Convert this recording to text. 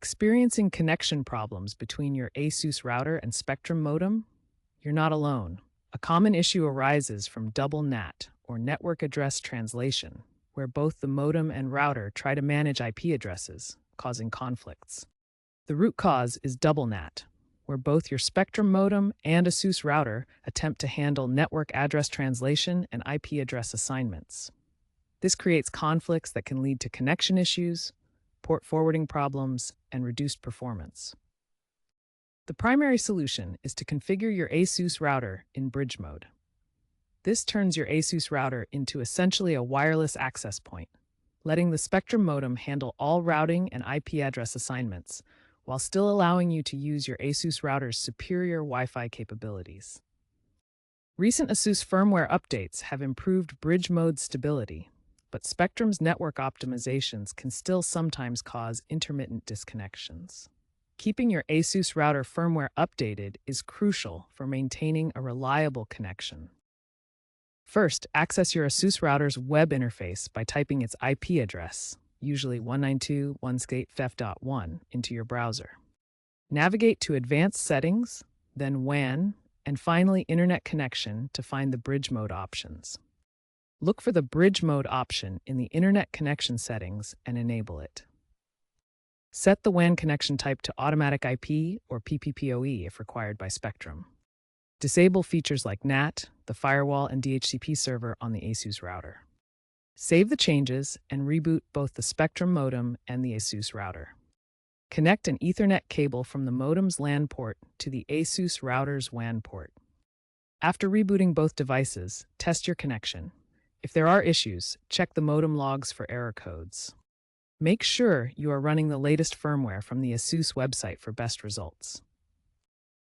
Experiencing connection problems between your ASUS router and Spectrum modem? You're not alone. A common issue arises from double NAT, or network address translation, where both the modem and router try to manage IP addresses, causing conflicts. The root cause is double NAT, where both your Spectrum modem and ASUS router attempt to handle network address translation and IP address assignments. This creates conflicts that can lead to connection issues, port forwarding problems, and reduced performance. The primary solution is to configure your ASUS router in bridge mode. This turns your ASUS router into essentially a wireless access point, letting the Spectrum modem handle all routing and IP address assignments, while still allowing you to use your ASUS router's superior Wi-Fi capabilities. Recent ASUS firmware updates have improved bridge mode stability, but Spectrum's network optimizations can still sometimes cause intermittent disconnections. Keeping your ASUS router firmware updated is crucial for maintaining a reliable connection. First, access your ASUS router's web interface by typing its IP address, usually 192.168.fef.1, into your browser. Navigate to Advanced Settings, then WAN, and finally Internet Connection to find the bridge mode options. Look for the bridge mode option in the Internet Connection settings and enable it. Set the WAN connection type to Automatic IP or PPPoE if required by Spectrum. Disable features like NAT, the firewall, and DHCP server on the ASUS router. Save the changes and reboot both the Spectrum modem and the ASUS router. Connect an Ethernet cable from the modem's LAN port to the ASUS router's WAN port. After rebooting both devices, test your connection. If there are issues, check the modem logs for error codes. Make sure you are running the latest firmware from the ASUS website for best results.